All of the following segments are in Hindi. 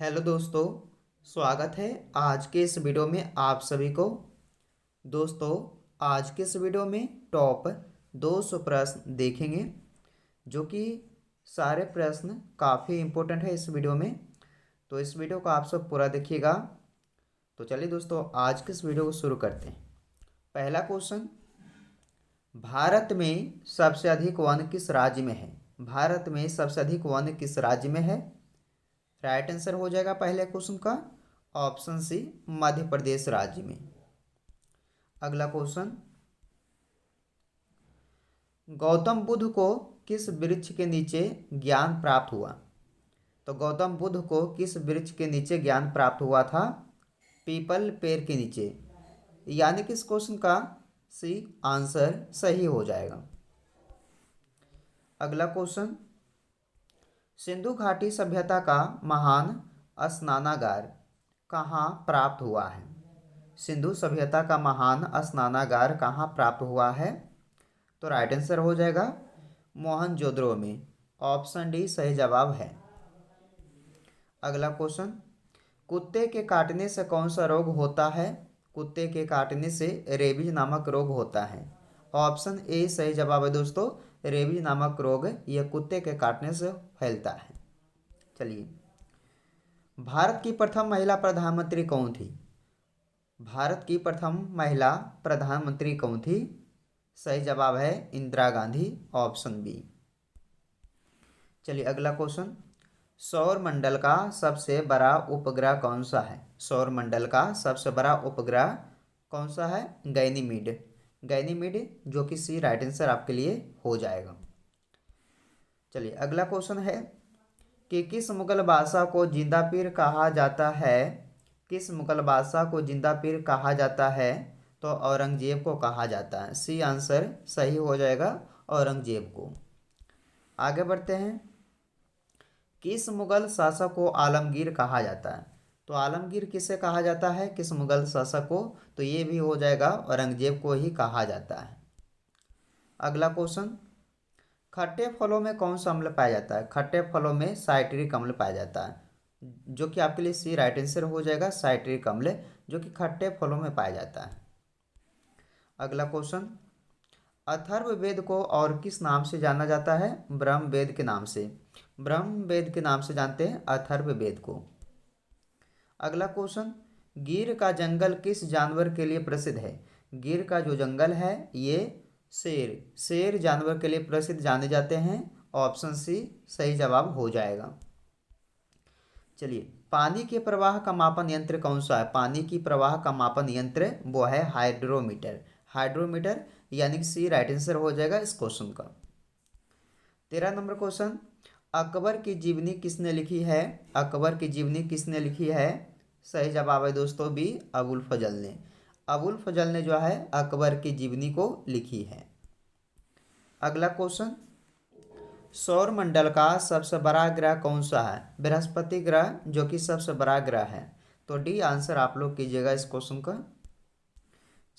हेलो दोस्तों। स्वागत है आज के इस वीडियो में आप सभी को। दोस्तों, आज के इस वीडियो में टॉप 200 प्रश्न देखेंगे, जो कि सारे प्रश्न काफ़ी इम्पोर्टेंट है इस वीडियो में। तो इस वीडियो को आप सब पूरा देखिएगा। तो चलिए दोस्तों, आज के इस वीडियो को शुरू करते हैं। पहला क्वेश्चन, भारत में सबसे अधिक वन किस राज्य में है? भारत में सबसे अधिक वन किस राज्य में है? राइट आंसर हो जाएगा पहले क्वेश्चन का ऑप्शन सी, मध्य प्रदेश राज्य में। अगला क्वेश्चन, गौतम बुद्ध को किस वृक्ष के नीचे ज्ञान प्राप्त हुआ? तो गौतम बुद्ध को किस वृक्ष के नीचे ज्ञान प्राप्त हुआ था? पीपल पेड़ के नीचे। यानी कि इस क्वेश्चन का सी आंसर सही हो जाएगा। अगला क्वेश्चन, सिंधु घाटी सभ्यता का महान स्नानागार कहाँ प्राप्त हुआ है? सिंधु सभ्यता का महान स्नानागार कहाँ प्राप्त हुआ है? तो राइट आंसर हो जाएगा मोहनजोदड़ो में। ऑप्शन डी सही जवाब है। अगला क्वेश्चन, कुत्ते के काटने से कौन सा रोग होता है? कुत्ते के काटने से रेबीज नामक रोग होता है। ऑप्शन ए सही जवाब है दोस्तों। रेबीज नामक रोग यह कुत्ते के काटने से फैलता है। चलिए, भारत की प्रथम महिला प्रधानमंत्री कौन थी? भारत की प्रथम महिला प्रधानमंत्री कौन थी? सही जवाब है इंदिरा गांधी। Option B. चलिए अगला क्वेश्चन, सौर मंडल का सबसे बड़ा उपग्रह कौन सा है? सौर मंडल का सबसे बड़ा उपग्रह कौन सा है? गैनीमीड। गैनीमीड, जो कि सी राइट आंसर आपके लिए हो जाएगा। चलिए अगला क्वेश्चन है कि किस मुगल बादशाह को जिंदा पीर कहा जाता है? किस मुगल बादशाह को जिंदा पीर कहा जाता है? तो औरंगजेब को कहा जाता है। सी आंसर सही हो जाएगा, औरंगजेब को। आगे बढ़ते हैं, किस मुगल शासक को आलमगीर कहा जाता है? तो आलमगीर किसे कहा जाता है? किस मुगल शासक को? तो ये भी हो जाएगा, औरंगजेब को ही कहा जाता है। अगला क्वेश्चन, खट्टे फलों में कौन सा अम्ल पाया जाता है? खट्टे फलों में साइट्रिक अम्ल पाया जाता है, जो कि आपके लिए सी राइट आंसर हो जाएगा। साइट्रिक अम्ल जो कि खट्टे फलों में पाया जाता है। अगला क्वेश्चन, अथर्ववेद को और किस नाम से जाना जाता है? ब्रह्मवेद के नाम से। ब्रह्मवेद के नाम से जानते हैं अथर्ववेद को। अगला क्वेश्चन, गिर का जंगल किस जानवर के लिए प्रसिद्ध है? गिर का जो जंगल है ये शेर जानवर के लिए प्रसिद्ध जाने जाते हैं। ऑप्शन सी सही जवाब हो जाएगा। चलिए, पानी के प्रवाह का मापन यंत्र कौन सा है? पानी की प्रवाह का मापन यंत्र वो है हाइड्रोमीटर। हाइड्रोमीटर यानी कि सी राइट आंसर हो जाएगा इस क्वेश्चन का। 13 नंबर क्वेश्चन, अकबर की जीवनी किसने लिखी है? अकबर की जीवनी किसने लिखी है? सही जवाब है दोस्तों बी, अबुल फजल ने। अबुल फजल ने जो है अकबर की जीवनी को लिखी है। अगला क्वेश्चन, सौर मंडल का सबसे बड़ा ग्रह कौन सा है? बृहस्पति ग्रह जो कि सबसे बड़ा ग्रह है। तो डी आंसर आप लोग कीजिएगा इस क्वेश्चन का।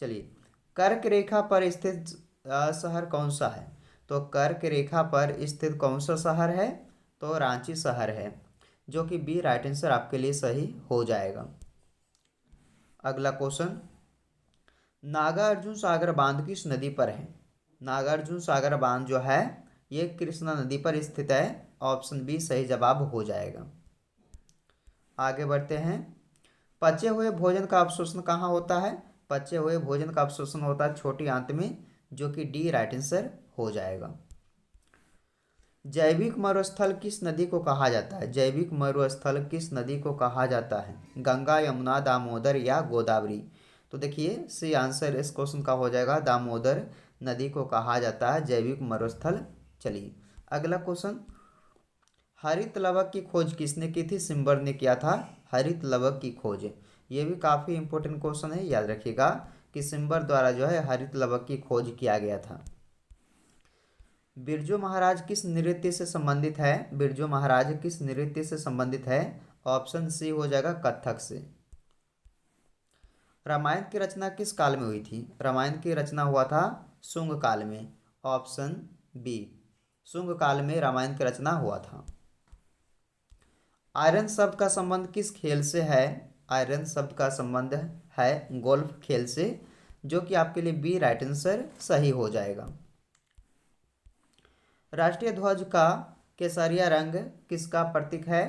चलिए, कर्क रेखा पर स्थित शहर कौन सा है? तो कर्क रेखा पर स्थित कौन सा शहर है? तो रांची शहर है, जो कि बी राइट आंसर आपके लिए सही हो जाएगा। अगला क्वेश्चन, नागार्जुन सागर बांध किस नदी पर है? नागार्जुन सागर बांध जो है ये कृष्णा नदी पर स्थित है। ऑप्शन बी सही जवाब हो जाएगा। आगे बढ़ते हैं, पचे हुए भोजन का अवशोषण कहाँ होता है? पचे हुए भोजन का अवशोषण होता है छोटी आंत में, जो कि डी राइट आंसर हो जाएगा। जैविक मरुस्थल किस नदी को कहा जाता है? जैविक मरुस्थल किस नदी को कहा जाता है? गंगा, यमुना, दामोदर या गोदावरी? तो देखिए सी आंसर इस क्वेश्चन का हो जाएगा, दामोदर नदी को कहा जाता है जैविक मरुस्थल। चलिए अगला क्वेश्चन, हरित लवक की खोज किसने की थी? सिम्बर ने किया था हरित लवक की खोज। ये भी काफ़ी इंपॉर्टेंट क्वेश्चन है, याद रखिएगा कि सिम्बर द्वारा जो है हरित लवक की खोज किया गया था। बिरजू महाराज किस नृत्य से संबंधित है? बिरजू महाराज किस नृत्य से संबंधित है? ऑप्शन सी हो जाएगा कथक से। रामायण की रचना किस काल में हुई थी? रामायण की रचना हुआ था शुंग काल में। ऑप्शन बी, शुंग काल में रामायण की रचना हुआ था। आयरन शब्द का संबंध किस खेल से है? आयरन शब्द का संबंध है गोल्फ खेल से, जो कि आपके लिए बी राइट आंसर सही हो जाएगा। राष्ट्रीय ध्वज का केसरिया रंग किसका प्रतीक है?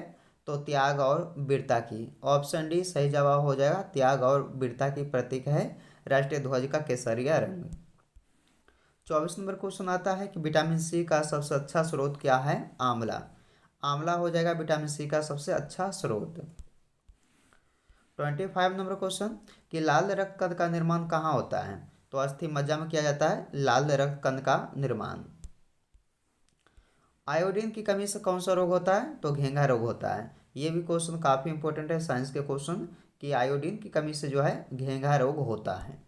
तो त्याग और वीरता की। ऑप्शन डी सही जवाब हो जाएगा, त्याग और वीरता की प्रतीक है राष्ट्रीय ध्वज का केसरिया रंग। 24 नंबर क्वेश्चन आता है कि विटामिन सी का सबसे अच्छा स्रोत क्या है? आंवला। आंवला हो जाएगा विटामिन सी का सबसे अच्छा स्रोत। 25 नंबर क्वेश्चन कि लाल रक्त कण का निर्माण कहाँ होता है? तो अस्थि मज्जा में किया जाता है लाल रक्त कण का निर्माण। आयोडीन की कमी से कौन सा रोग होता है? तो घेंघा रोग होता है। ये भी क्वेश्चन काफ़ी इंपॉर्टेंट है साइंस के क्वेश्चन, कि आयोडीन की कमी से जो है घेंघा रोग होता है।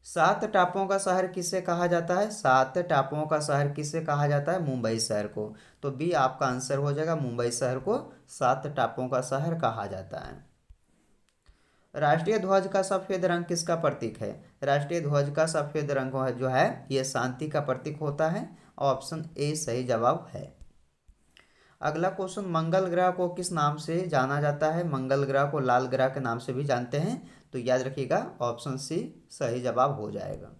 7 टापुओं का शहर किसे कहा जाता है? 7 टापुओं का शहर किसे कहा जाता है? मुंबई शहर को। तो बी आपका आंसर हो जाएगा, मुंबई शहर को 7 टापुओं का शहर कहा जाता है। राष्ट्रीय ध्वज का सफेद रंग किसका प्रतीक है? राष्ट्रीय ध्वज का सफेद रंग जो है ये शांति का प्रतीक होता है। ऑप्शन ए सही जवाब है। अगला क्वेश्चन, मंगल ग्रह को किस नाम से जाना जाता है? मंगल ग्रह को लाल ग्रह के नाम से भी जानते हैं, तो याद रखिएगा ऑप्शन सी सही जवाब हो जाएगा।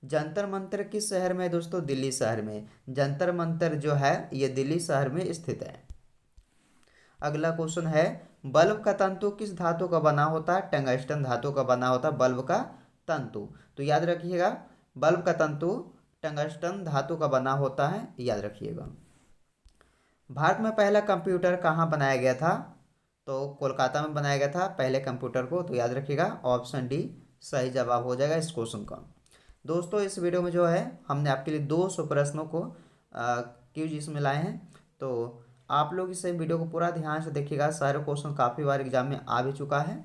जंतर मंतर किस शहर में है दोस्तों? दिल्ली शहर में। जंतर मंतर जो है ये दिल्ली शहर में स्थित है। अगला क्वेश्चन है, बल्ब का तंतु किस धातु का बना होता है? टंगस्टन धातु का बना होता है बल्ब का तंतु। तो याद रखिएगा बल्ब का तंतु टंगस्टन धातु का बना होता है, याद रखिएगा। भारत में पहला कंप्यूटर कहाँ बनाया गया था? तो कोलकाता में बनाया गया था पहले कंप्यूटर को, तो याद रखिएगा ऑप्शन डी सही जवाब हो जाएगा इस क्वेश्चन का। दोस्तों इस वीडियो में जो है हमने आपके लिए 200 प्रश्नों को क्यूज इसमें लाए हैं, तो आप लोग इस वीडियो को पूरा ध्यान से देखिएगा। सारे क्वेश्चन काफ़ी बार एग्जाम में आ भी चुका है।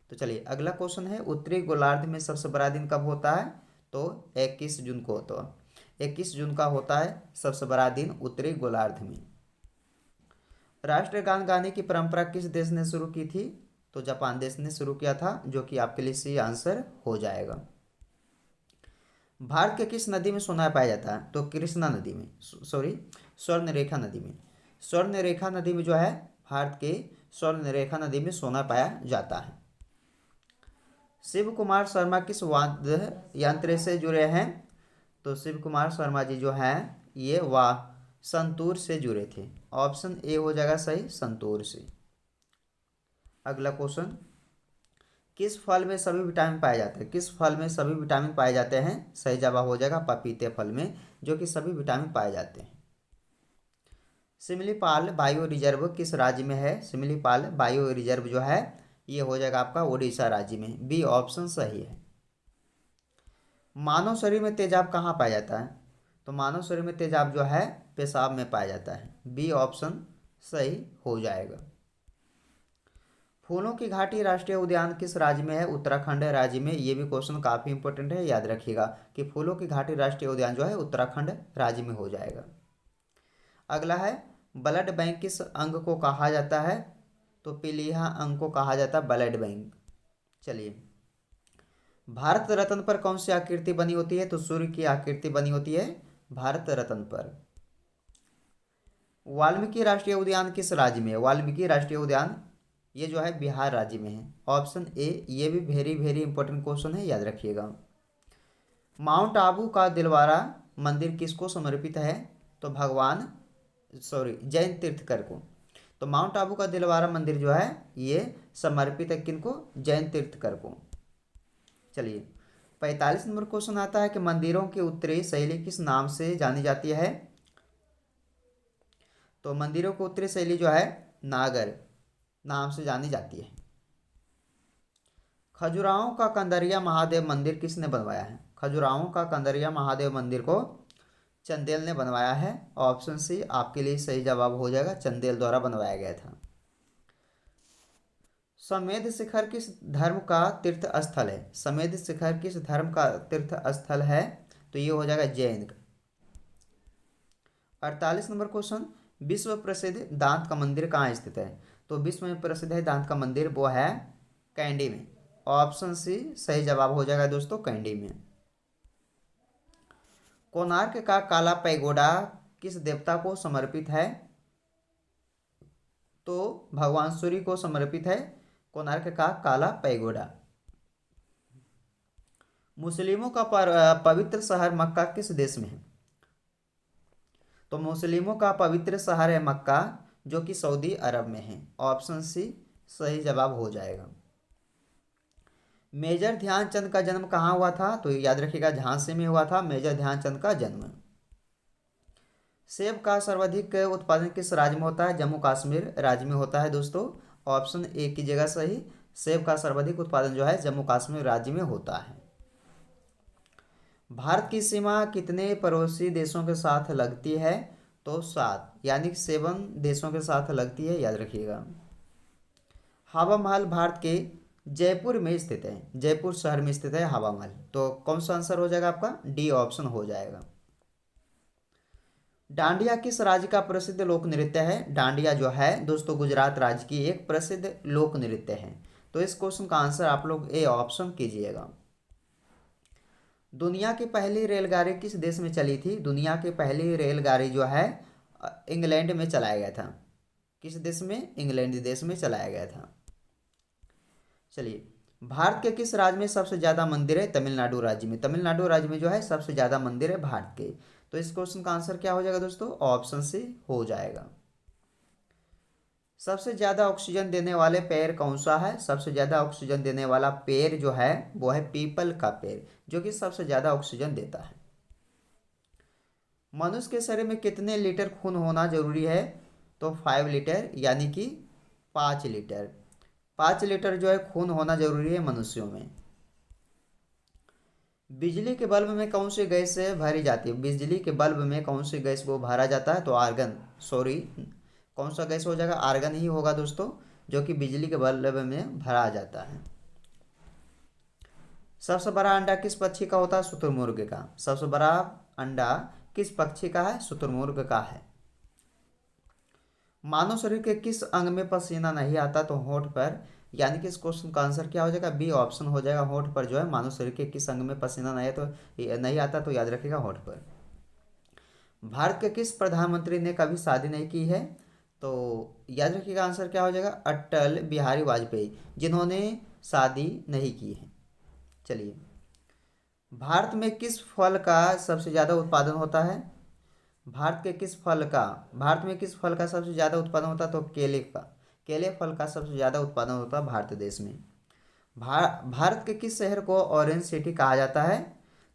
तो चलिए अगला क्वेश्चन है, उत्तरी गोलार्ध में सबसे बड़ा दिन कब होता है? तो 21 जून को होता है। 21 जून का होता है सबसे बड़ा दिन उत्तरी गोलार्ध में। राष्ट्रीय गान गाने की परंपरा किस देश ने शुरू की थी? तो जापान देश ने शुरू किया था, जो कि आपके लिए सी आंसर हो जाएगा। भारत के किस नदी में सोना पाया जाता है? तो कृष्णा नदी में, सॉरी स्वर्णरेखा नदी में। स्वर्णरेखा नदी में जो है भारत के स्वर्णरेखा नदी में सोना पाया जाता है। शिव कुमार शर्मा किस वाद्य यंत्र से जुड़े हैं? तो शिव कुमार शर्मा जी जो हैं ये संतूर से जुड़े थे। ऑप्शन ए हो जाएगा सही, संतूर से। अगला क्वेश्चन, किस फल में सभी विटामिन पाए जाते हैं? किस फल में सभी विटामिन पाए जाते हैं? सही जवाब हो जाएगा पपीते फल में, जो कि सभी विटामिन पाए जाते हैं। सिमलीपाल बायो रिजर्व किस राज्य में है? सिमलीपाल बायो रिजर्व जो है ये हो जाएगा आपका उड़ीसा राज्य में। बी ऑप्शन सही है। मानव शरीर में तेजाब कहाँ पाया जाता है? तो मानव शरीर में तेजाब जो है पेशाब में पाया जाता है। बी ऑप्शन सही हो जाएगा। फूलों की घाटी राष्ट्रीय उद्यान किस राज्य में है? उत्तराखंड राज्य में। ये भी क्वेश्चन काफ़ी इंपॉर्टेंट है, याद रखिएगा कि फूलों की घाटी राष्ट्रीय उद्यान जो है उत्तराखंड राज्य में हो जाएगा। अगला है, ब्लड बैंक किस अंग को कहा जाता है? तो पीलिया अंग को कहा जाता है ब्लड बैंक। चलिए, भारत रत्न पर कौन सी आकृति बनी होती है? तो सूर्य की आकृति बनी होती है भारत रत्न पर। वाल्मीकि राष्ट्रीय उद्यान किस राज्य में है? वाल्मीकि राष्ट्रीय उद्यान ये जो है बिहार राज्य में है। Option A. ये भी वेरी वेरी इंपॉर्टेंट क्वेश्चन है, याद रखिएगा। माउंट आबू का दिलवारा मंदिर किसको समर्पित है? तो भगवान जैन तीर्थकर को। तो माउंट आबू का दिलवारा मंदिर जो है ये समर्पित है किनको? जैन तीर्थकर को। चलिए 45 नंबर क्वेश्चन आता है कि मंदिरों की उत्तरी शैली किस नाम से जानी जाती है? तो मंदिरों की उत्तरी शैली जो है नागर नाम से जानी जाती है। खजुराहो का कंदरिया महादेव मंदिर किसने बनवाया है? खजुराहो का कंदरिया महादेव मंदिर को चंदेल ने बनवाया है। ऑप्शन सी आपके लिए सही जवाब हो जाएगा, चंदेल द्वारा बनवाया गया था। समेध शिखर किस धर्म का तीर्थ स्थल है? समेध शिखर किस धर्म का तीर्थ स्थल है? तो ये हो जाएगा जैन। 48 नंबर क्वेश्चन, विश्व प्रसिद्ध दांत का मंदिर कहाँ स्थित है? तो विश्व में प्रसिद्ध है दांत का मंदिर वो है कैंडी में। ऑप्शन सी सही जवाब हो जाएगा दोस्तों, कैंडी में। कोणार्क का काला पैगोडा किस देवता को समर्पित है? तो भगवान सूर्य को समर्पित है कोणार्क का काला पैगोडा। मुस्लिमों का पवित्र शहर मक्का किस देश में है? तो मुस्लिमों का पवित्र शहर है मक्का, जो कि सऊदी अरब में है। ऑप्शन सी सही जवाब हो जाएगा। मेजर ध्यानचंद का जन्म कहाँ हुआ था? तो याद रखिएगा झांसी में हुआ था मेजर ध्यानचंद का जन्म। सेब का सर्वाधिक उत्पादन किस राज्य में होता है? जम्मू कश्मीर राज्य में होता है दोस्तों। ऑप्शन ए की जगह सही। सेब का सर्वाधिक उत्पादन जो है जम्मू कश्मीर राज्य में होता है। भारत की सीमा कितने पड़ोसी देशों के साथ लगती है? तो 7, यानी कि 7 देशों के साथ लगती है, याद रखिएगा। हवा महल भारत के जयपुर में स्थित है, जयपुर शहर में स्थित है हवा महल। तो कौन सा आंसर हो जाएगा आपका? डी ऑप्शन हो जाएगा। डांडिया किस राज्य का प्रसिद्ध लोक नृत्य है? डांडिया जो है दोस्तों गुजरात राज्य की एक प्रसिद्ध लोक नृत्य है। तो इस क्वेश्चन का आंसर आप लोग ए ऑप्शन कीजिएगा। दुनिया की पहली रेलगाड़ी किस देश में चली थी? दुनिया की पहली रेलगाड़ी जो है इंग्लैंड में चलाया गया था। किस देश में? इंग्लैंड देश में चलाया गया था। चलिए, भारत के किस राज्य में सबसे ज़्यादा मंदिर है? तमिलनाडु राज्य में। तमिलनाडु राज्य में जो है सबसे ज़्यादा मंदिर है भारत के। तो इस क्वेश्चन का आंसर क्या हो जाएगा दोस्तों? ऑप्शन सी हो जाएगा। सबसे ज़्यादा ऑक्सीजन देने वाले पेड़ कौन सा है? सबसे ज़्यादा ऑक्सीजन देने वाला पेड़ जो है वो है पीपल का पेड़, जो कि सबसे ज़्यादा ऑक्सीजन देता है। मनुष्य के शरीर में कितने लीटर खून होना जरूरी है? तो 5 लीटर, यानी कि 5 लीटर। 5 लीटर जो है खून होना जरूरी है मनुष्यों में। बिजली के बल्ब में कौन सी गैस से भरी जाती है? बिजली के बल्ब में कौन सी गैस को भरा जाता है? तो आर्गन, सॉरी, कौन सा गैस हो जाएगा? आर्गन ही होगा दोस्तों, जो कि बिजली के बल्ब में भरा जाता है। सबसे बड़ा अंडा किस पक्षी का होता है? शुतुरमुर्ग का। सबसे बड़ा अंडा किस पक्षी का है? शुतुरमुर्ग का है। मानव शरीर के किस अंग में पसीना नहीं आता? तो होंठ पर, यानी कि इस क्वेश्चन का आंसर क्या हो जाएगा? बी ऑप्शन हो जाएगा। होंठ पर जो है मानव शरीर के किस अंग में पसीना नहीं आता? तो याद रखिएगा होंठ पर। भारत के किस प्रधानमंत्री ने कभी शादी नहीं की है? तो याद रखिएगा आंसर क्या हो जाएगा? अटल बिहारी वाजपेयी, जिन्होंने शादी नहीं की है। चलिए, भारत में किस फल का सबसे ज़्यादा उत्पादन होता है? भारत में किस फल का सबसे ज़्यादा उत्पादन होता है? तो केले का। केले फल का सबसे ज़्यादा उत्पादन होता है भारत देश में। भारत के किस शहर को ऑरेंज सिटी कहा जाता है?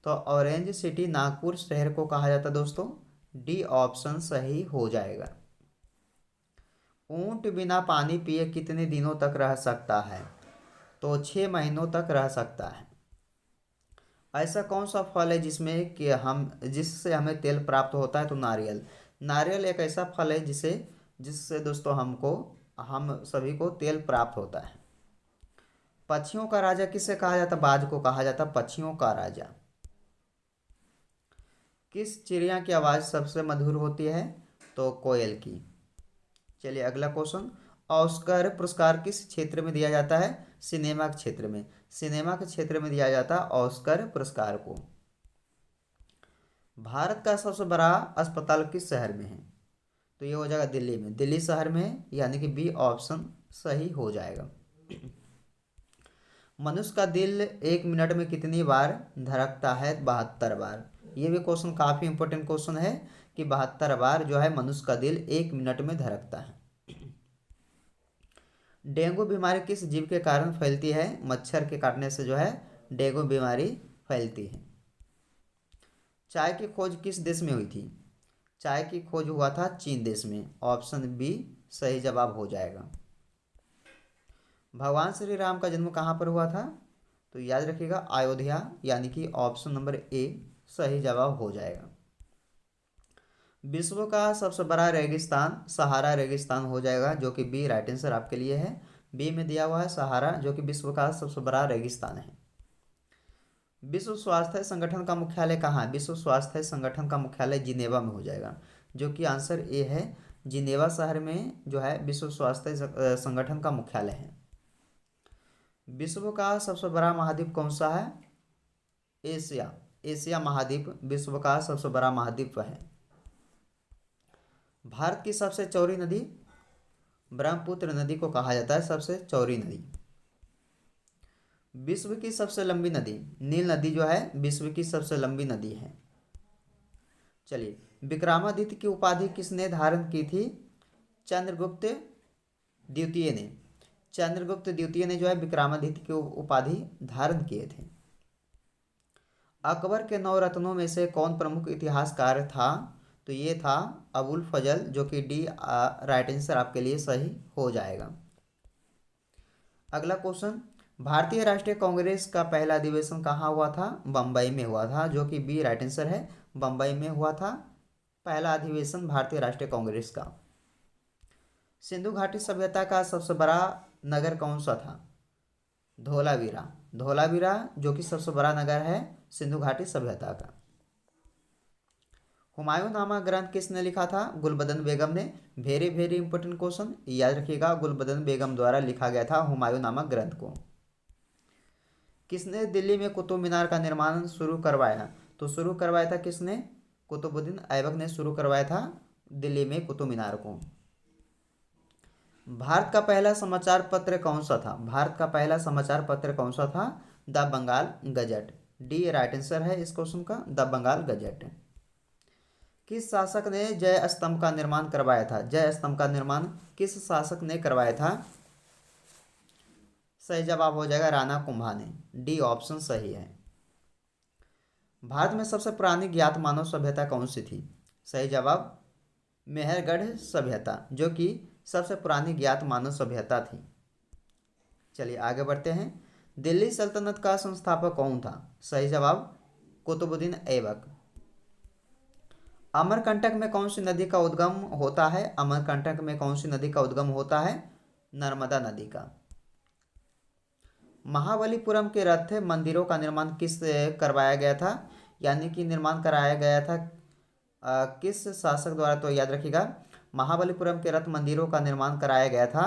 तो ऑरेंज सिटी नागपुर शहर को कहा जाता है दोस्तों। डी ऑप्शन सही हो जाएगा। ऊंट बिना पानी पिए कितने दिनों तक रह सकता है? तो 6 महीनों तक रह सकता है। ऐसा कौन सा फल है जिससे हमें तेल प्राप्त होता है? तो नारियल। नारियल एक ऐसा फल है जिससे दोस्तों हम सभी को तेल प्राप्त होता है। पक्षियों का राजा किसे कहा जाता? बाज को कहा जाता पक्षियों का राजा। किस चिड़िया की आवाज़ सबसे मधुर होती है? तो कोयल की। चलिए अगला क्वेश्चन। ऑस्कर पुरस्कार किस क्षेत्र में दिया जाता है? सिनेमा के क्षेत्र में। सिनेमा के क्षेत्र में दिया जाता है ऑस्कर पुरस्कार को। भारत का सबसे बड़ा अस्पताल किस शहर में है? तो ये हो जाएगा दिल्ली में। दिल्ली शहर में है, यानी कि बी ऑप्शन सही हो जाएगा। मनुष्य का दिल 1 मिनट में कितनी बार धड़कता है? 72 बार। ये भी क्वेश्चन काफ़ी इंपॉर्टेंट क्वेश्चन है कि 72 बार जो है मनुष्य का दिल 1 मिनट में धड़कता है। डेंगू बीमारी किस जीव के कारण फैलती है? मच्छर के काटने से जो है डेंगू बीमारी फैलती है। चाय की खोज किस देश में हुई थी? चाय की खोज हुआ था चीन देश में। ऑप्शन बी सही जवाब हो जाएगा। भगवान श्री राम का जन्म कहाँ पर हुआ था? तो याद रखिएगा अयोध्या, यानी कि ऑप्शन नंबर ए सही जवाब हो जाएगा। विश्व का सबसे बड़ा रेगिस्तान सहारा रेगिस्तान हो जाएगा, जो कि बी राइट आंसर आपके लिए है। बी में दिया हुआ है सहारा, जो कि विश्व का सबसे बड़ा रेगिस्तान है। विश्व स्वास्थ्य संगठन का मुख्यालय कहाँ है? विश्व स्वास्थ्य संगठन का मुख्यालय जिनेवा में हो जाएगा, जो कि आंसर ए है। जिनेवा शहर में जो है विश्व स्वास्थ्य संगठन का मुख्यालय है। विश्व का सबसे बड़ा महाद्वीप कौन सा है? एशिया। एशिया महाद्वीप विश्व का सबसे बड़ा महाद्वीप है। भारत की सबसे चौड़ी नदी? ब्रह्मपुत्र नदी को कहा जाता है सबसे चौड़ी नदी। विश्व की सबसे लंबी नदी, नील नदी जो है विश्व की सबसे लंबी नदी है। चलिए, विक्रमादित्य की उपाधि किसने धारण की थी? चंद्रगुप्त द्वितीय ने। चंद्रगुप्त द्वितीय ने जो है विक्रमादित्य की उपाधि धारण किए थे। अकबर के 9 रत्नों में से कौन प्रमुख इतिहासकार था? तो ये था अबुल फजल, जो कि डी राइट आंसर आपके लिए सही हो जाएगा। अगला क्वेश्चन, भारतीय राष्ट्रीय कांग्रेस का पहला अधिवेशन कहाँ हुआ था? बम्बई में हुआ था, जो कि बी राइट आंसर है, बम्बई में हुआ था पहला अधिवेशन भारतीय राष्ट्रीय कांग्रेस का। सिंधु घाटी सभ्यता का सबसे बड़ा नगर कौन सा था? धोलावीरा। धोलावीरा जो कि सबसे बड़ा नगर है सिंधु घाटी सभ्यता का। हुमायूं नामा ग्रंथ किसने लिखा था? गुलबदन बेगम ने। वेरी वेरी इंपॉर्टेंट क्वेश्चन, याद रखिएगा, गुलबदन बेगम द्वारा लिखा गया था हुमायूं नामा ग्रंथ को। किसने दिल्ली में कुतुब मीनार का निर्माण शुरू करवाया? तो शुरू करवाया था किसने? कुतुबुद्दीन ऐबक ने शुरू करवाया था दिल्ली में कुतुब मीनार को। भारत का पहला समाचार पत्र कौन सा था? भारत का पहला समाचार पत्र कौन सा था? The Bengal gazette. The right answer है इस क्वेश्चन का, द बंगाल गजट। किस शासक ने जय स्तंभ का निर्माण करवाया था? जय स्तंभ का निर्माण किस शासक ने करवाया था? सही जवाब हो जाएगा राणा कुंभा ने। डी ऑप्शन सही है। भारत में सबसे पुरानी ज्ञात मानव सभ्यता कौन सी थी? सही जवाब मेहरगढ़ सभ्यता, जो कि सबसे पुरानी ज्ञात मानव सभ्यता थी। चलिए आगे बढ़ते हैं। दिल्ली सल्तनत का संस्थापक कौन था? सही जवाब कुतुबुद्दीन ऐबक। अमरकंटक में कौन सी नदी का उद्गम होता है? अमरकंटक में कौन सी नदी का उद्गम होता है? नर्मदा नदी का। महाबलीपुरम के रथ मंदिरों का निर्माण किस करवाया गया था? यानी कि निर्माण कराया गया था किस शासक द्वारा? तो याद रखिएगा, महाबलीपुरम के रथ मंदिरों का निर्माण कराया गया था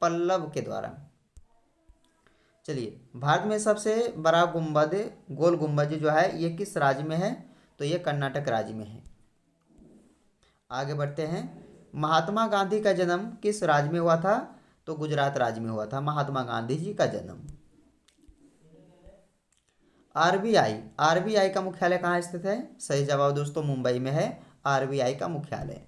पल्लव के द्वारा। चलिए, भारत में सबसे बड़ा गुंबद, गोल गुंबज जो है ये किस राज्य में है? तो ये कर्नाटक राज्य में है। आगे बढ़ते हैं। महात्मा गांधी का जन्म किस राज्य में हुआ था? तो गुजरात राज्य में हुआ था महात्मा गांधी जी का जन्म। आरबीआई, आरबीआई का मुख्यालय कहाँ स्थित है? सही जवाब दोस्तों मुंबई में है आरबीआई का मुख्यालय।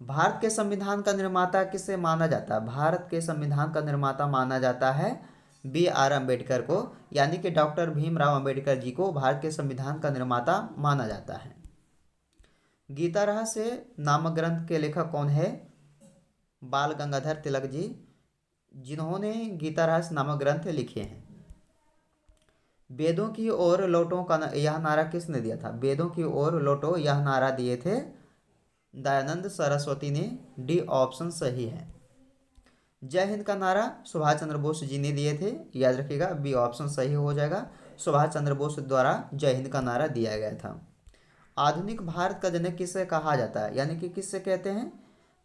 भारत के संविधान का निर्माता किसे माना जाता है? भारत के संविधान का निर्माता माना जाता है बी आर अम्बेडकर को, यानी कि डॉक्टर भीमराव अम्बेडकर जी को भारत के संविधान का निर्माता माना जाता है। गीता रहस्य नामक ग्रंथ के लेखक कौन है? बाल गंगाधर तिलक जी, जिन्होंने गीता रहस्य नामक ग्रंथ लिखे हैं। वेदों की ओर लौटो का यह नारा किसने दिया था? वेदों की ओर लौटो यह नारा दिए थे दयानंद सरस्वती ने। डी ऑप्शन सही है। जय हिंद का नारा सुभाष चंद्र बोस जी ने दिए थे, याद रखिएगा, बी ऑप्शन सही हो जाएगा, सुभाष चंद्र बोस द्वारा जय हिंद का नारा दिया गया था। आधुनिक भारत का जनक किसे कहा जाता है? यानी कि किससे कहते हैं?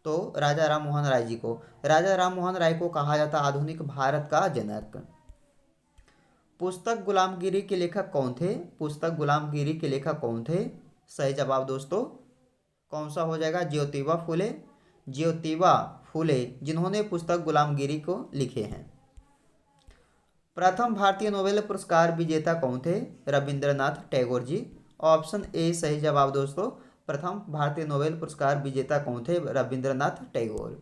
तो राजा राम मोहन राय जी को, राजा राम मोहन राय को कहा जाता आधुनिक भारत का जनक। पुस्तक गुलामगिरी के लेखक कौन थे? पुस्तक गुलामगिरी के लेखक कौन थे? सही जवाब दोस्तों कौन सा हो जाएगा? ज्योतिबा फुले। ज्योतिबा फुले जिन्होंने पुस्तक गुलामगिरी को लिखे हैं। प्रथम भारतीय नोबेल पुरस्कार विजेता कौन थे? रविंद्रनाथ टैगोर जी। ऑप्शन ए सही जवाब दोस्तों, प्रथम भारतीय नोबेल पुरस्कार विजेता कौन थे? रविंद्रनाथ टैगोर।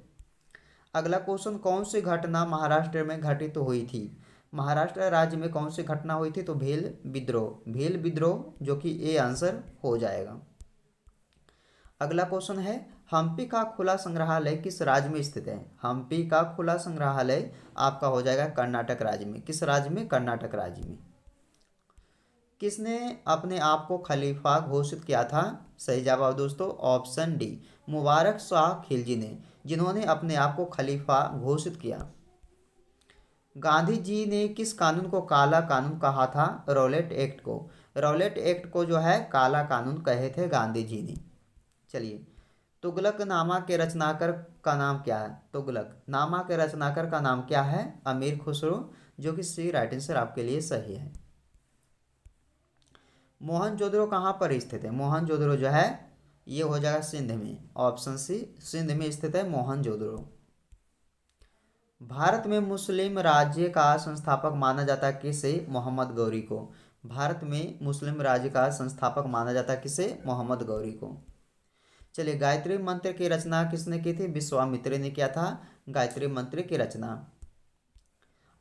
अगला क्वेश्चन, कौन सी घटना महाराष्ट्र में घटित तो हुई थी? महाराष्ट्र राज्य में कौन सी घटना हुई थी? तो भील विद्रोह। भील विद्रोह जो कि ए आंसर हो जाएगा। अगला क्वेश्चन है, हम्पी का खुला संग्रहालय किस राज्य में स्थित है? हम्पी का खुला संग्रहालय आपका हो जाएगा कर्नाटक राज्य में। किस राज्य में? कर्नाटक राज्य में। किसने अपने आप को खलीफा घोषित किया था? सही जवाब दोस्तों ऑप्शन डी, मुबारक शाह खिलजी ने, जिन्होंने अपने आप को खलीफा घोषित किया। गांधी जी ने किस कानून को काला कानून कहा था? रॉलेट एक्ट को। रॉलेट एक्ट को जो है काला कानून कहे थे गांधी जी ने। चलिए, तुगलक नामा के रचनाकार का नाम क्या है? तुगलक नामा के रचनाकार का नाम क्या है? अमीर खुसरो, जो कि सी राइट आंसर आपके लिए सही है। मोहनजोदड़ो कहाँ पर स्थित है? मोहनजोदड़ो जो है ये हो जाएगा सिंध में। ऑप्शन सी, सिंध में स्थित है मोहनजोदड़ो। भारत में मुस्लिम राज्य का संस्थापक माना जाता किसे? मोहम्मद गौरी को। भारत में मुस्लिम राज्य का संस्थापक माना जाता किसे? मोहम्मद गौरी को। चलिए, गायत्री मंत्र की रचना किसने की थी? विश्वामित्र ने किया था गायत्री मंत्र की रचना।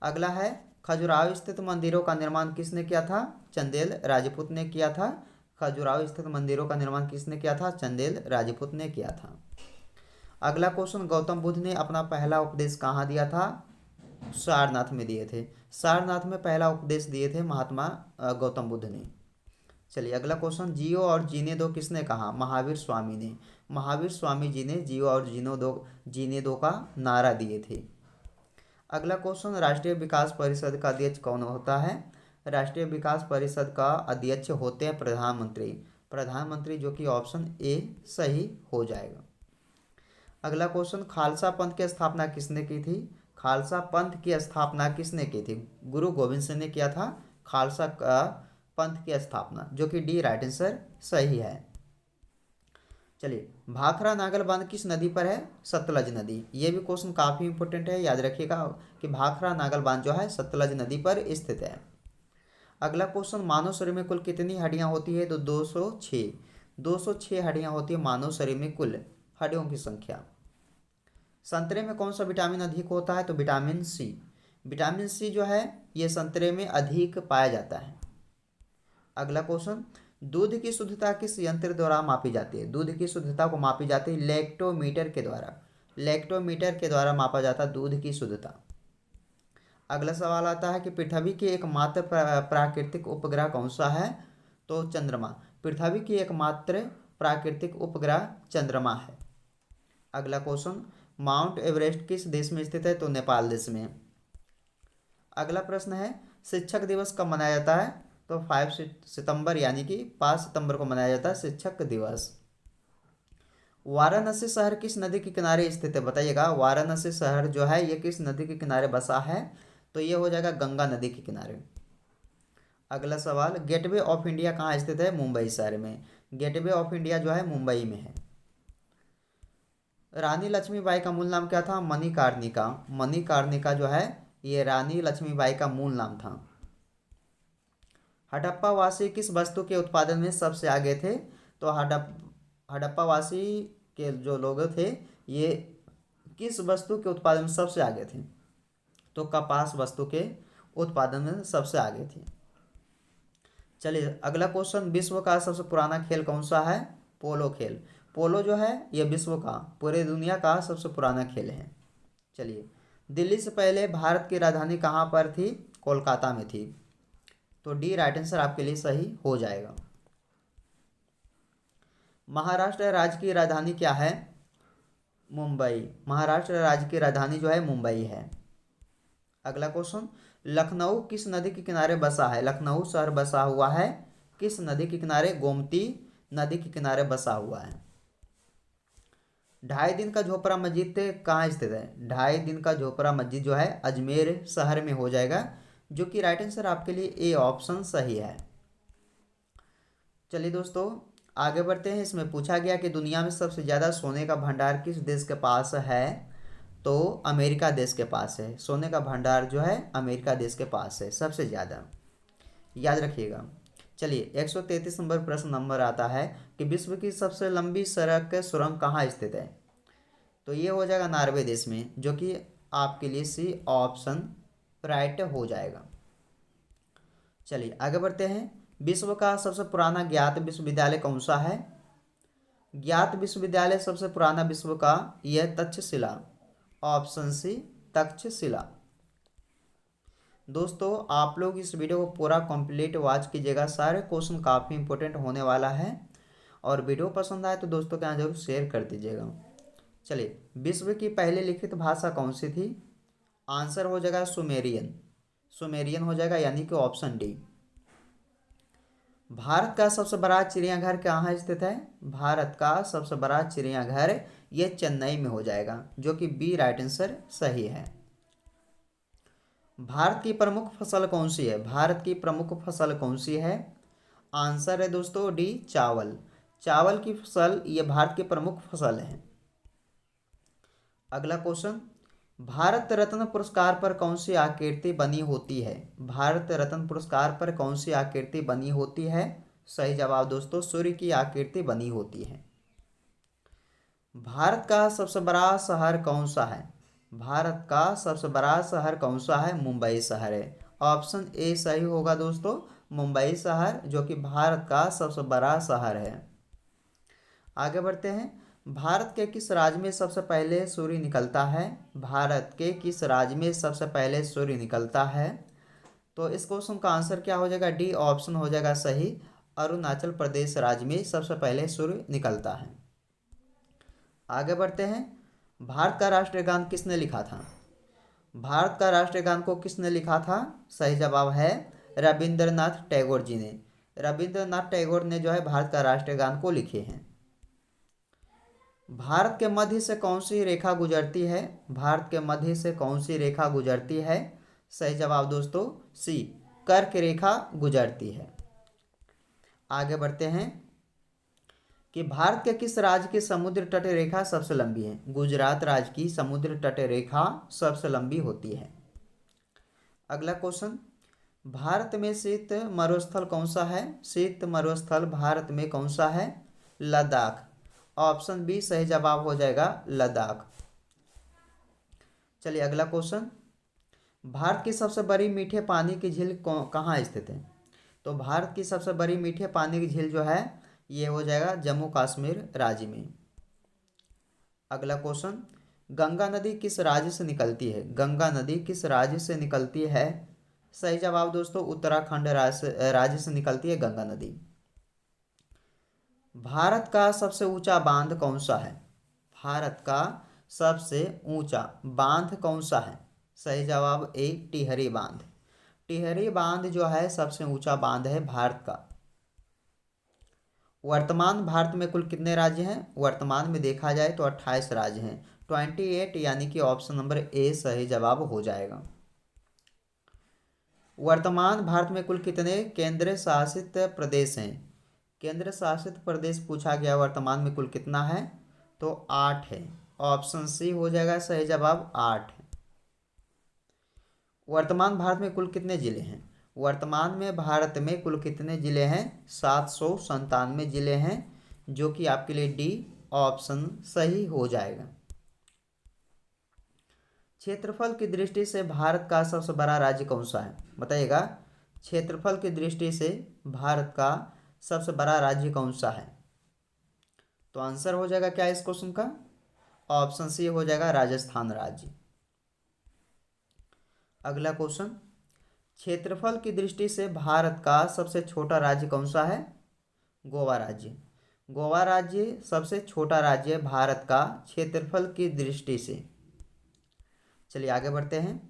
अगला है, खजुराहो स्थित मंदिरों का निर्माण किसने किया था? चंदेल राजपूत ने किया था। खजुराहो स्थित मंदिरों का निर्माण किसने किया था? चंदेल राजपूत ने किया था। अगला क्वेश्चन, गौतम बुद्ध ने अपना पहला उपदेश कहाँ दिया था? सारनाथ में दिए थे। सारनाथ में पहला उपदेश दिए थे महात्मा गौतम बुद्ध ने। चलिए, अगला क्वेश्चन, जियो और जीने दो किसने कहा? महावीर स्वामी ने। महावीर स्वामी जी ने जियो और जीने दो का नारा दिए थे। अगला क्वेश्चन, राष्ट्रीय विकास परिषद का अध्यक्ष कौन होता है? राष्ट्रीय विकास परिषद का अध्यक्ष होते हैं प्रधानमंत्री। प्रधानमंत्री, जो कि ऑप्शन ए सही हो जाएगा। अगला क्वेश्चन, खालसा पंथ की स्थापना किसने की थी? खालसा पंथ की स्थापना किसने की थी? गुरु गोविंद सिंह ने किया था खालसा पंथ की स्थापना, जो कि डी राइट आंसर सही है। चलिए, भाखड़ा नागल बांध किस नदी पर है? सतलज नदी। ये भी क्वेश्चन काफ़ी इंपॉर्टेंट है, याद रखिएगा कि भाखड़ा नागल बांध जो है सतलज नदी पर स्थित है। अगला क्वेश्चन, मानव शरीर में कुल कितनी हड्डियां होती है? तो 206। 206 हड्डियां होती है मानव शरीर में कुल हड्डियों की संख्या। संतरे में कौन सा विटामिन अधिक होता है? तो विटामिन सी। विटामिन सी जो है ये संतरे में अधिक पाया जाता है। अगला क्वेश्चन, दूध की शुद्धता किस यंत्र द्वारा मापी जाती है? दूध की शुद्धता को मापी जाती है लैक्टोमीटर के द्वारा। लैक्टोमीटर के द्वारा मापा जाता है दूध की शुद्धता। अगला सवाल आता है कि पृथ्वी की एकमात्र प्राकृतिक उपग्रह कौन सा है? तो चंद्रमा। पृथ्वी की एकमात्र प्राकृतिक उपग्रह चंद्रमा है। अगला क्वेश्चन, माउंट एवरेस्ट किस देश में स्थित है? तो नेपाल देश में। अगला प्रश्न है, शिक्षक दिवस कब मनाया जाता है? तो 5 सितंबर यानी कि 5 सितंबर को मनाया जाता है शिक्षक दिवस। वाराणसी शहर किस नदी के किनारे स्थित है? बताइएगा, वाराणसी शहर जो है ये किस नदी के किनारे बसा है? तो ये हो जाएगा गंगा नदी के किनारे। अगला सवाल, गेटवे ऑफ इंडिया कहाँ स्थित है? मुंबई शहर में। गेटवे ऑफ इंडिया जो है मुंबई में है। रानी लक्ष्मीबाई का मूल नाम क्या था? मणिकर्णिका। मणिकर्णिका जो है ये रानी लक्ष्मीबाई का मूल नाम था। हड़प्पा वासी किस वस्तु के उत्पादन में सबसे आगे थे? तो हड़प्पा वासी के जो लोग थे ये किस वस्तु के उत्पादन में सबसे आगे थे? तो कपास वस्तु के उत्पादन में सबसे आगे थे। चलिए, अगला क्वेश्चन, विश्व का सबसे पुराना खेल कौन सा है? पोलो खेल। पोलो जो है ये विश्व का, पूरे दुनिया का सबसे पुराना खेल है। चलिए, दिल्ली से पहले भारत की राजधानी कहाँ पर थी? कोलकाता में थी। तो डी राइट आंसर आपके लिए सही हो जाएगा। महाराष्ट्र राज्य की राजधानी क्या है? मुंबई। महाराष्ट्र राज्य की राजधानी जो है मुंबई है। अगला क्वेश्चन, लखनऊ किस नदी के किनारे बसा है? लखनऊ शहर बसा हुआ है किस नदी के किनारे? गोमती नदी के किनारे बसा हुआ है। 2.5 दिन का झोपड़ा मस्जिद कहाँ स्थित है? 2.5 दिन का झोपड़ा मस्जिद जो है अजमेर शहर में हो जाएगा, जो कि राइट आंसर आपके लिए ए ऑप्शन सही है। चलिए दोस्तों, आगे बढ़ते हैं। इसमें पूछा गया कि दुनिया में सबसे ज़्यादा सोने का भंडार किस देश के पास है? तो अमेरिका देश के पास है। सोने का भंडार जो है अमेरिका देश के पास है सबसे ज़्यादा, याद रखिएगा। चलिए, 133 नंबर प्रश्न नंबर आता है कि विश्व की सबसे लंबी सड़क सुरंग कहाँ स्थित है? तो ये हो जाएगा नॉर्वे देश में, जो कि आपके लिए सी ऑप्शन राइट हो जाएगा। चलिए आगे बढ़ते हैं। विश्व का सबसे पुराना ज्ञात विश्वविद्यालय कौन सा है? ज्ञात विश्वविद्यालय सबसे पुराना विश्व का यह तक्षशिला, ऑप्शन सी तक्षशिला। दोस्तों, आप लोग इस वीडियो को पूरा कंप्लीट वॉच कीजिएगा, सारे क्वेश्चन काफ़ी इंपॉर्टेंट होने वाला है। और वीडियो पसंद आए तो दोस्तों के यहाँ जरूर शेयर कर दीजिएगा। चलिए, विश्व की पहली लिखित भाषा कौन सी थी? आंसर हो जाएगा सुमेरियन। सुमेरियन हो जाएगा यानी कि ऑप्शन डी। भारत का सबसे बड़ा चिड़ियाघर कहाँ स्थित है? भारत का सबसे बड़ा चिड़ियाघर ये चेन्नई में हो जाएगा, जो कि बी राइट आंसर सही है। भारत की प्रमुख फसल कौन सी है? भारत की प्रमुख फसल कौन सी है? आंसर है दोस्तों डी चावल। चावल की फसल ये भारत की प्रमुख फसल है। अगला क्वेश्चन, भारत रत्न पुरस्कार पर कौन सी आकृति बनी होती है? भारत रत्न पुरस्कार पर कौन सी आकृति बनी होती है? सही जवाब दोस्तों सूर्य की आकृति बनी होती है। भारत का सबसे बड़ा शहर कौन सा है? भारत का सबसे बड़ा शहर कौन सा है? मुंबई शहर है। ऑप्शन ए सही होगा दोस्तों, मुंबई शहर जो कि भारत का सबसे बड़ा शहर है। आगे बढ़ते हैं। भारत के किस राज्य में सबसे पहले सूर्य निकलता है? भारत के किस राज्य में सबसे पहले सूर्य निकलता है? तो इस क्वेश्चन का आंसर क्या हो जाएगा? डी ऑप्शन हो जाएगा सही। अरुणाचल प्रदेश राज्य में सबसे पहले सूर्य निकलता है। आगे बढ़ते हैं। भारत का राष्ट्रीय गान किसने लिखा था? भारत का राष्ट्रीय गान को किसने लिखा था? सही जवाब है रविंद्रनाथ टैगोर जी ने। रविंद्रनाथ टैगोर ने जो है भारत का राष्ट्रीय गान को लिखे हैं। भारत के मध्य से कौन सी रेखा गुजरती है? भारत के मध्य से कौन सी रेखा गुजरती है? सही जवाब दोस्तों सी, कर्क रेखा गुजरती है। आगे बढ़ते हैं कि भारत के किस राज्य की समुद्र तट रेखा सबसे लंबी है? गुजरात राज्य की समुद्र तट रेखा सबसे लंबी होती है। अगला क्वेश्चन, भारत में शीत मरुस्थल कौन सा है? शीत मरुस्थल भारत में कौन सा है? लद्दाख। ऑप्शन बी सही जवाब हो जाएगा लद्दाख। चलिए अगला क्वेश्चन, भारत की सबसे बड़ी मीठे पानी की झील कहाँ स्थित है? तो भारत की सबसे बड़ी मीठे पानी की झील जो है ये हो जाएगा जम्मू कश्मीर राज्य में। अगला क्वेश्चन, गंगा नदी किस राज्य से निकलती है? गंगा नदी किस राज्य से निकलती है? सही जवाब दोस्तों उत्तराखंड राज्य से निकलती है गंगा नदी। भारत का सबसे ऊंचा बांध कौन सा है? भारत का सबसे ऊंचा बांध कौन सा है? सही जवाब ए टिहरी बांध। टिहरी बांध जो है सबसे ऊंचा बांध है भारत का। वर्तमान भारत में कुल कितने राज्य हैं? वर्तमान में देखा जाए तो 28 राज्य हैं, 28, यानी कि ऑप्शन नंबर ए सही जवाब हो जाएगा। वर्तमान भारत में कुल कितने केंद्र शासित प्रदेश हैं? केंद्र शासित प्रदेश पूछा गया, वर्तमान में कुल कितना है? तो 8 है। ऑप्शन सी हो जाएगा सही जवाब 8 है। वर्तमान भारत में कुल कितने जिले हैं? वर्तमान में भारत में कुल कितने जिले हैं? 797 जिले हैं, जो कि आपके लिए डी ऑप्शन सही हो जाएगा। क्षेत्रफल की दृष्टि से भारत का सबसे बड़ा राज्य कौन सा है? बताइएगा, क्षेत्रफल की दृष्टि से भारत का सबसे बड़ा राज्य कौन सा है? तो आंसर हो जाएगा क्या इस क्वेश्चन का? ऑप्शन सी हो जाएगा राजस्थान राज्य। अगला क्वेश्चन, क्षेत्रफल की दृष्टि से भारत का सबसे छोटा राज्य कौन सा है? गोवा राज्य। गोवा राज्य सबसे छोटा राज्य है भारत का क्षेत्रफल की दृष्टि से। चलिए आगे बढ़ते हैं।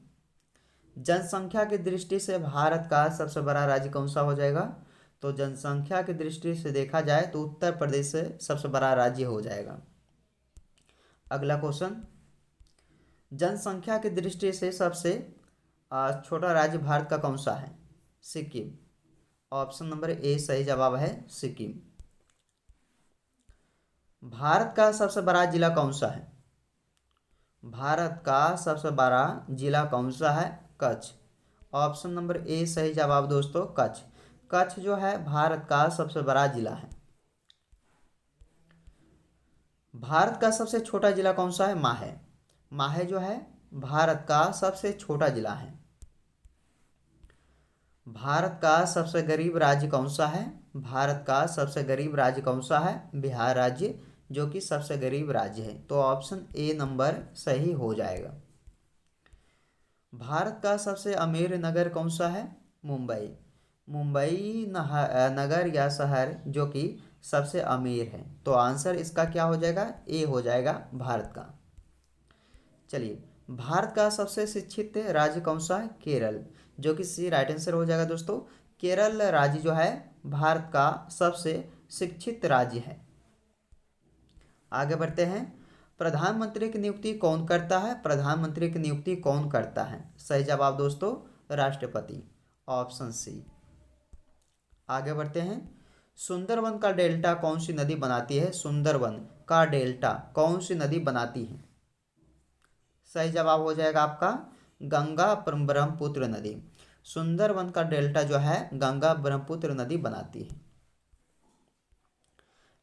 जनसंख्या की दृष्टि से भारत का सबसे बड़ा राज्य कौन सा हो जाएगा? तो जनसंख्या की दृष्टि से देखा जाए तो उत्तर प्रदेश से सबसे बड़ा राज्य हो जाएगा। अगला क्वेश्चन, जनसंख्या की दृष्टि से सबसे छोटा राज्य भारत का कौन सा है? सिक्किम। ऑप्शन नंबर ए सही जवाब है सिक्किम। भारत का सबसे बड़ा जिला कौन सा है? भारत का सबसे बड़ा जिला कौन सा है? कच्छ। ऑप्शन नंबर ए सही जवाब दोस्तों कच्छ। कच्छ जो है भारत का सबसे बड़ा जिला है। भारत का सबसे छोटा जिला कौन सा है? माहे। माहे जो है भारत का सबसे छोटा जिला है। भारत का सबसे गरीब राज्य कौन सा है? भारत का सबसे गरीब राज्य कौन सा है? बिहार राज्य, जो कि सबसे गरीब राज्य है। तो ऑप्शन ए नंबर सही हो जाएगा। भारत का सबसे अमीर नगर कौन सा है? मुंबई। मुंबई नगर या शहर जो कि सबसे अमीर है। तो आंसर इसका क्या हो जाएगा? ए हो जाएगा भारत का। चलिए, भारत का सबसे शिक्षित राज्य कौन सा है? केरल, जो कि सी राइट आंसर हो जाएगा दोस्तों। केरल राज्य जो है भारत का सबसे शिक्षित राज्य है। आगे बढ़ते हैं। प्रधानमंत्री की नियुक्ति कौन करता है? प्रधानमंत्री की नियुक्ति कौन करता है? सही जवाब दोस्तों राष्ट्रपति। Option C. आगे बढ़ते हैं। सुंदरवन का डेल्टा कौन सी नदी बनाती है? सुंदरवन का डेल्टा कौन सी नदी बनाती है? सही जवाब हो जाएगा आपका गंगा ब्रह्मपुत्र नदी। सुंदरवन का डेल्टा जो है गंगा ब्रह्मपुत्र नदी बनाती है।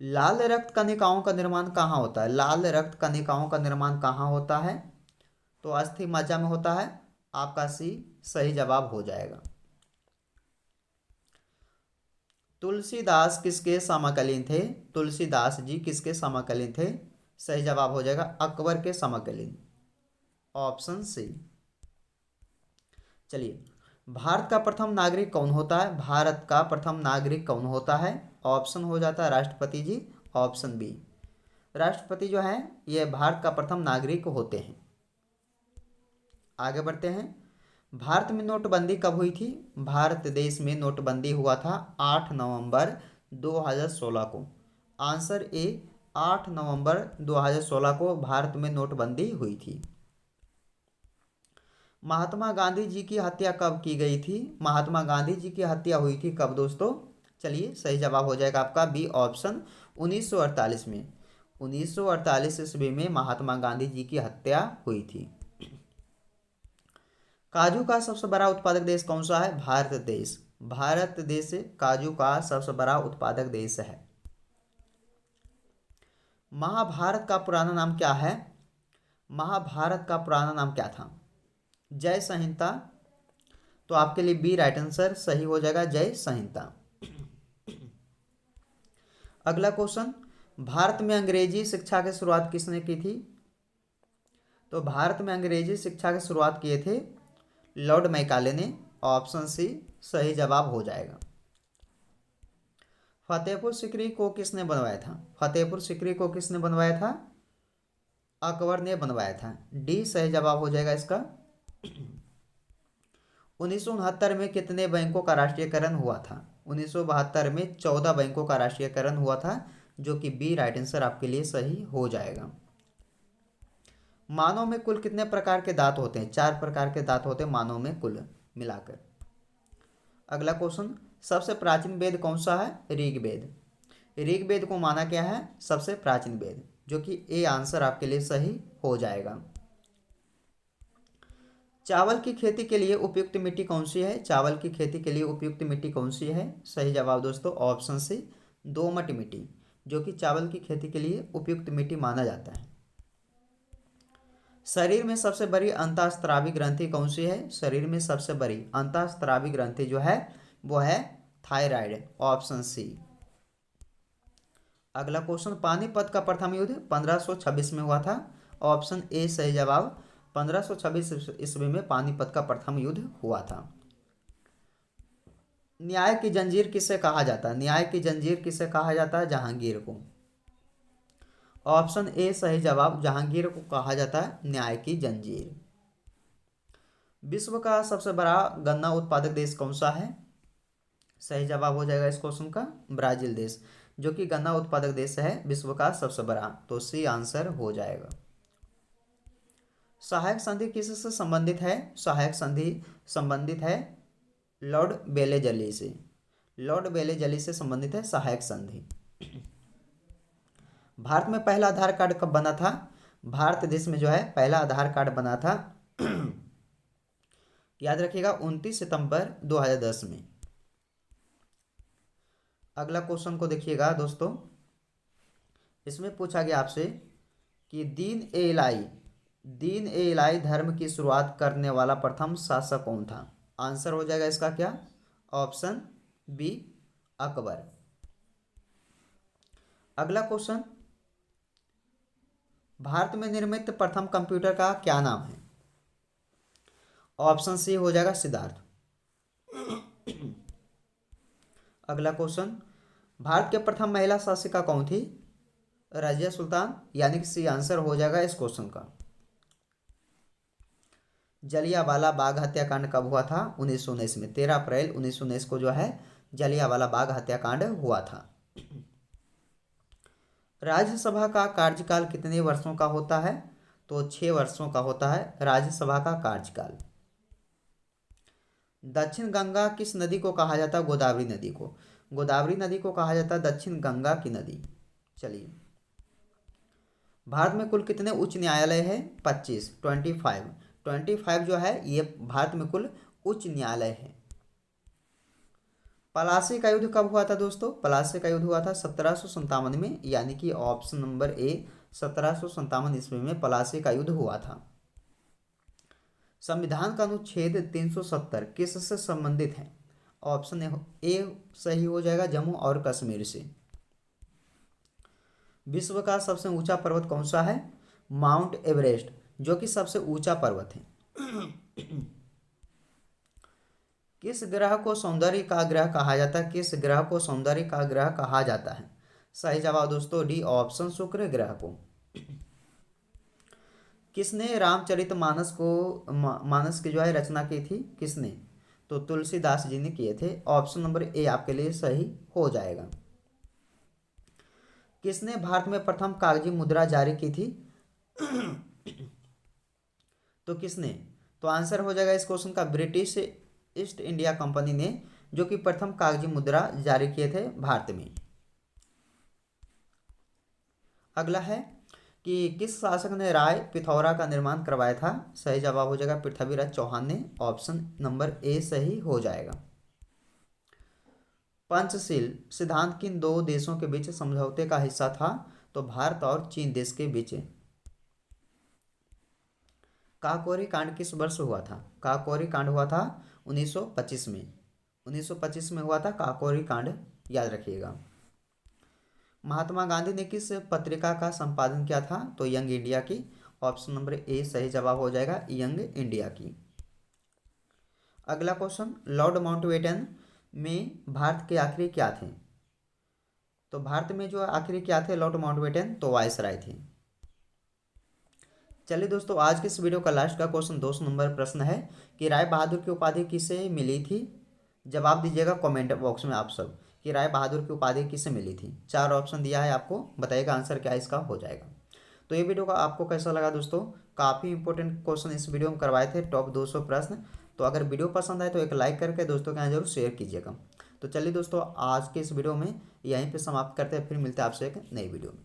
लाल रक्त कणिकाओं का निर्माण कहाँ होता है? लाल रक्त कणिकाओं का निर्माण कहाँ होता है? तो अस्थि मज्जा में होता है। आपका सी सही जवाब हो जाएगा। तुलसीदास किसके समकालीन थे? तुलसीदास जी किसके समकालीन थे? सही जवाब हो जाएगा अकबर के समकालीन, ऑप्शन सी। चलिए, भारत का प्रथम नागरिक कौन होता है? भारत का प्रथम नागरिक कौन होता है? ऑप्शन हो जाता है राष्ट्रपति जी, ऑप्शन बी। राष्ट्रपति जो है ये भारत का प्रथम नागरिक होते हैं। आगे बढ़ते हैं। भारत में नोटबंदी कब हुई थी? भारत देश में नोटबंदी हुआ था 8 नवंबर 2016 को। आंसर ए, 8 नवंबर 2016 को भारत में नोटबंदी हुई थी। महात्मा गांधी जी की हत्या कब की गई थी? महात्मा गांधी जी की हत्या हुई थी कब दोस्तों? चलिए, सही जवाब हो जाएगा आपका बी ऑप्शन 1948 में। 1948 ईस्वी में महात्मा गांधी जी की हत्या हुई थी। काजू का सबसे बड़ा उत्पादक देश कौन सा है? भारत देश। भारत देश काजू का सबसे बड़ा उत्पादक देश है। महाभारत का पुराना नाम क्या है? महाभारत का पुराना नाम क्या था? जय संहिता। तो आपके लिए बी राइट आंसर सही हो जाएगा, जय संहिता। अगला क्वेश्चन, भारत में अंग्रेजी शिक्षा की शुरुआत किसने की थी? तो भारत में अंग्रेजी शिक्षा की शुरुआत किए थे लॉर्ड मैकाले ने, ऑप्शन सी सही जवाब हो जाएगा। फतेहपुर सीकरी को किसने बनवाया था? फतेहपुर सीकरी को किसने बनवाया था? अकबर ने बनवाया था। डी सही जवाब हो जाएगा इसका। 1969 में कितने बैंकों का राष्ट्रीयकरण हुआ था? 1972 में 14 बैंकों का राष्ट्रीयकरण हुआ था, जो कि बी राइट आंसर आपके लिए सही हो जाएगा। मानव में कुल कितने प्रकार के दांत होते हैं? 4 प्रकार के दांत होते हैं मानव में कुल मिलाकर। अगला क्वेश्चन, सबसे प्राचीन वेद कौन सा है? ऋग्वेद। ऋग्वेद को माना गया है सबसे प्राचीन वेद, जो कि ए आंसर आपके लिए सही हो जाएगा। चावल की खेती के लिए उपयुक्त मिट्टी कौन सी है? चावल की खेती के लिए उपयुक्त मिट्टी कौन सी है? सही जवाब दोस्तों ऑप्शन सी दोमट मिट्टी, जो कि चावल की खेती के लिए उपयुक्त मिट्टी माना जाता है। शरीर में सबसे बड़ी अंतःस्रावी ग्रंथि कौन सी है? शरीर में सबसे बड़ी अंतःस्रावी ग्रंथि जो है वो है थायराइड, ऑप्शन सी। अगला क्वेश्चन, पानीपत का प्रथम युद्ध 1526 में हुआ था, ऑप्शन ए सही जवाब। 1526 ईस्वी में पानीपत का प्रथम युद्ध हुआ था। न्याय की जंजीर किसे कहा जाता है? न्याय की जंजीर किसे कहा जाता है? जहांगीर को। ऑप्शन ए सही जवाब, जहांगीर को कहा जाता है न्याय की जंजीर। विश्व का सबसे बड़ा गन्ना उत्पादक देश कौन सा है? सही जवाब हो जाएगा इस क्वेश्चन का ब्राजील देश, जो कि गन्ना उत्पादक देश है विश्व का सबसे बड़ा, तो सी आंसर हो जाएगा। सहायक संधि किससे संबंधित है? सहायक संधि संबंधित है लॉर्ड बेलेजली से। लॉर्ड बेलेजली से संबंधित है सहायक संधि। भारत में पहला आधार कार्ड कब बना था? भारत देश में जो है पहला आधार कार्ड बना था याद रखिएगा 29 सितंबर 2010 में। अगला क्वेश्चन को देखिएगा दोस्तों, इसमें पूछा गया आपसे कि दीन ए इलाही धर्म की शुरुआत करने वाला प्रथम शासक कौन था? आंसर हो जाएगा इसका क्या? Option B Akbar. अगला क्वेश्चन, भारत में निर्मित प्रथम कंप्यूटर का क्या नाम है? ऑप्शन सी हो जाएगा सिद्धार्थ। अगला क्वेश्चन, भारत के प्रथम महिला शासिका कौन थी? रजिया सुल्तान, यानी कि सी आंसर हो जाएगा इस क्वेश्चन का। जलियांवाला बाग हत्याकांड कब हुआ था? 1919 में। 13 अप्रैल 1919 को जो है जलियांवाला बाग हत्याकांड हुआ था। राज्यसभा का कार्यकाल कितने वर्षों का होता है? तो 6 वर्षों का होता है राज्यसभा का कार्यकाल। दक्षिण गंगा किस नदी को कहा जाता है? गोदावरी नदी को। गोदावरी नदी को कहा जाता है दक्षिण गंगा की नदी। चलिए, भारत में कुल कितने उच्च न्यायालय है? 25, 25। 25 जो है ये भारत में कुल उच्च न्यायालय है। पलासी का युद्ध कब हुआ था दोस्तों? पलासी का युद्ध हुआ था 1757 में, यानी कि ऑप्शन नंबर ए 1757 ईस्वी में पलासी का युद्ध हुआ था। संविधान का अनुच्छेद 370 किससे संबंधित है? ऑप्शन ए सही हो जाएगा, जम्मू और कश्मीर से। विश्व का सबसे ऊंचा पर्वत कौन सा है? माउंट एवरेस्ट, जो कि सबसे ऊंचा पर्वत है। किस ग्रह को सौंदर्य का ग्रह कहा जाता है? किस ग्रह को सौंदर्य का ग्रह कहा जाता है? सही जवाब दोस्तों डी ऑप्शन, शुक्र ग्रह को। किसने रामचरितमानस को मानस की जो है रचना की थी? किसने? तो तुलसीदास जी ने किए थे। ऑप्शन नंबर ए आपके लिए सही हो जाएगा। किसने भारत में प्रथम कागजी मुद्रा जारी की थी? तो किसने? तो आंसर हो जाएगा इस क्वेश्चन का ब्रिटिश ईस्ट इंडिया कंपनी ने, जो कि प्रथम कागजी मुद्रा जारी किए थे भारत में। अगला है कि किस शासक ने राय पिथौरा का निर्माण करवाया था? सही जवाब हो जाएगा पृथ्वीराज चौहान ने। ऑप्शन नंबर ए सही हो जाएगा। पंचशील सिद्धांत किन दो देशों के बीच समझौते का हिस्सा था? तो भारत और चीन देश के बीच। काकोरी कांड किस वर्ष हुआ था? काकोरी कांड हुआ था 1925 में। 1925 में हुआ था काकोरी कांड, याद रखिएगा। महात्मा गांधी ने किस पत्रिका का संपादन किया था? तो यंग इंडिया की। ऑप्शन नंबर ए सही जवाब हो जाएगा, यंग इंडिया की। अगला क्वेश्चन, लॉर्ड माउंटबेटन में भारत के आखिरी क्या थे? तो भारत में जो आखिरी क्या थे लॉर्ड माउंटबेटन? तो वायसराय थे। चलिए दोस्तों, आज के इस वीडियो का लास्ट का क्वेश्चन 200 नंबर प्रश्न है कि राय बहादुर की उपाधि किसे मिली थी? जवाब दीजिएगा कमेंट बॉक्स में आप सब कि राय बहादुर की उपाधि किसे मिली थी। 4 ऑप्शन दिया है आपको, बताइएगा आंसर क्या इसका हो जाएगा। तो ये वीडियो का आपको कैसा लगा दोस्तों? काफ़ी इंपॉर्टेंट क्वेश्चन इस वीडियो में करवाए थे, टॉप 200 प्रश्न। तो अगर वीडियो पसंद आए तो एक लाइक करके दोस्तों के यहाँ जरूर शेयर कीजिएगा। तो चलिए दोस्तों, आज के इस वीडियो में यहीं पे समाप्त करते हैं, फिर मिलते हैं आपसे एक नई वीडियो में।